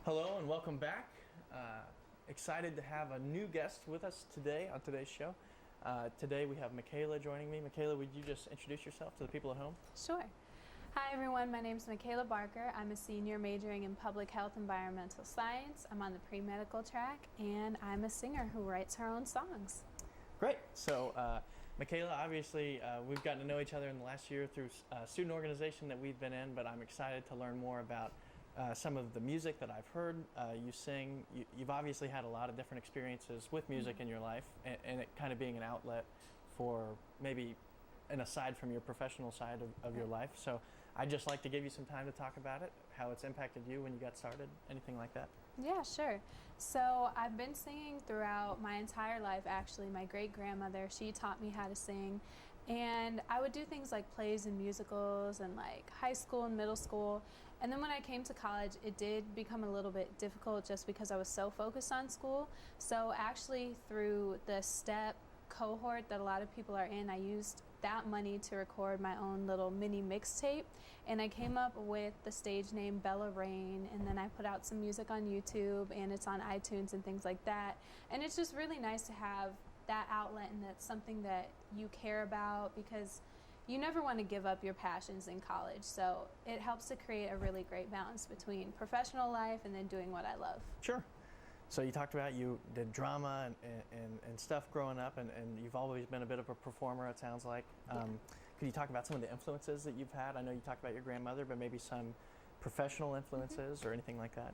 Hello and welcome back. Excited to have a new guest with us today on today's show. Today we have Michaela joining me. Michaela, would you just introduce yourself to the people at home? Sure. Hi everyone, my name is Michaela Barker. I'm a senior majoring in public health environmental science. I'm on the pre-medical track and I'm a singer who writes her own songs. Great. So Michaela, obviously we've gotten to know each other in the last year through a student organization that we've been in, but I'm excited to learn more about some of the music that I've heard you sing. You've obviously had a lot of different experiences with music in your life, and it kind of being an outlet for maybe an aside from your professional side of your life. So I'd just like to give you some time to talk about it, how it's impacted you when you got started, anything like that. Yeah, sure. So I've been singing throughout my entire life, actually. My great-grandmother, she taught me how to sing. And I would do things like plays and musicals and like high school and middle school. And then when I came to college, it did become a little bit difficult just because I was so focused on school. So actually through the STEP cohort that a lot of people are in, I used that money to record my own little mini mixtape, and I came up with the stage name Bella Rain, and then I put out some music on YouTube and it's on iTunes and things like that. And it's just really nice to have that outlet, and that's something that you care about because you never want to give up your passions in college. So it helps to create a really great balance between professional life and then doing what I love. Sure. So you talked about you did drama and stuff growing up, and you've always been a bit of a performer, it sounds like. Yeah. Could you talk about some of the influences that you've had? I know you talked about your grandmother, but maybe some professional influences or anything like that?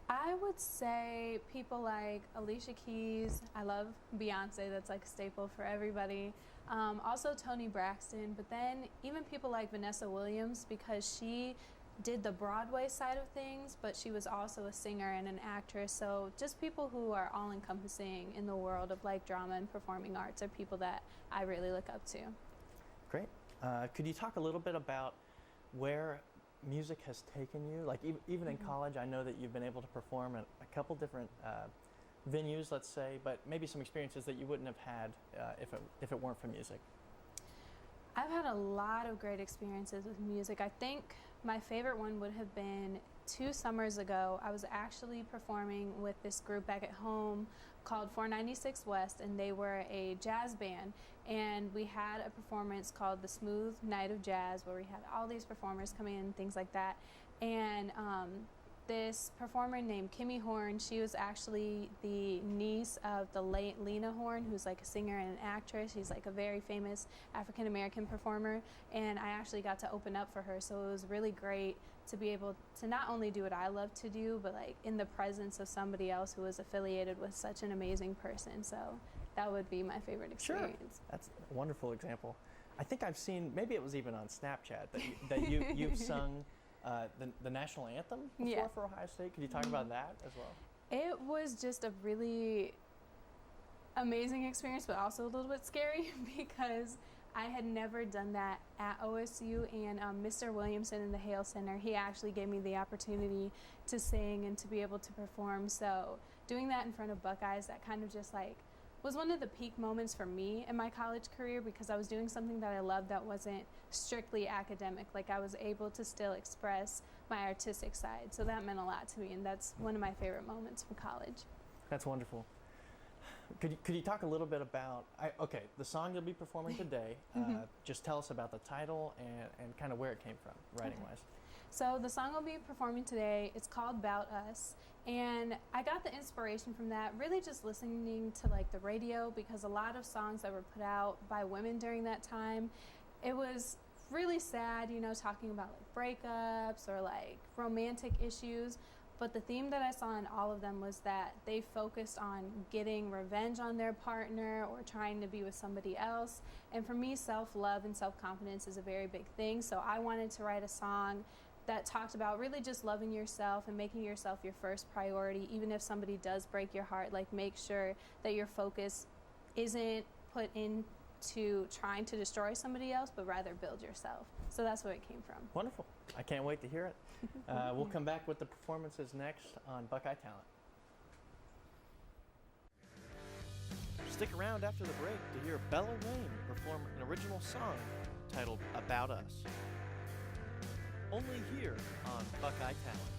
I would say people like Alicia Keys. I love Beyonce, that's like a staple for everybody. Also Toni Braxton, but then even people like Vanessa Williams, because she did the Broadway side of things, but she was also a singer and an actress. So just people who are all encompassing in the world of like drama and performing arts are people that I really look up to. Great. Could you talk a little bit about where music has taken you? Like even in college, I know that you've been able to perform at a couple different venues, let's say, but maybe some experiences that you wouldn't have had if it weren't for music. I've had a lot of great experiences with music. I think my favorite one would have been 2 summers ago. I was actually performing with this group back at home called 496 West, and they were a jazz band. And we had a performance called the Smooth Night of Jazz, where we had all these performers come in and things like that. And this performer named Kimmy Horn, she was actually the niece of the late Lena Horne, who's like a singer and an actress. She's like a very famous African-American performer, and I actually got to open up for her, so it was really great to be able to not only do what I love to do, but like in the presence of somebody else who was affiliated with such an amazing person. So that would be my favorite experience. Sure. That's a wonderful example. I think I've seen, maybe it was even on Snapchat, that you've sung the national anthem before for Ohio State. Could you talk about that as well? It was just a really amazing experience, but also a little bit scary because I had never done that at OSU, and Mr. Williamson in the Hale Center, he actually gave me the opportunity to sing and to be able to perform. So doing that in front of Buckeyes, that kind of just like was one of the peak moments for me in my college career, because I was doing something that I loved that wasn't strictly academic. Like I was able to still express my artistic side. So that meant a lot to me, and that's one of my favorite moments from college. That's wonderful. Could you talk a little bit about, the song you'll be performing today, just tell us about the title and kind of where it came from, writing-wise. So the song I'll be performing today, it's called About Us, and I got the inspiration from that really just listening to like the radio, because a lot of songs that were put out by women during that time, it was really sad, you know, talking about like breakups or like romantic issues. But the theme that I saw in all of them was that they focused on getting revenge on their partner or trying to be with somebody else. And for me, self-love and self-confidence is a very big thing. So I wanted to write a song that talked about really just loving yourself and making yourself your first priority. Even if somebody does break your heart, like make sure that your focus isn't put into trying to destroy somebody else, but rather build yourself. So that's where it came from. Wonderful. I can't wait to hear it. We'll come back with the performances next on Buckeye Talent. Stick around after the break to hear Bella Rain perform an original song titled About Us. Only here on Buckeye Talent.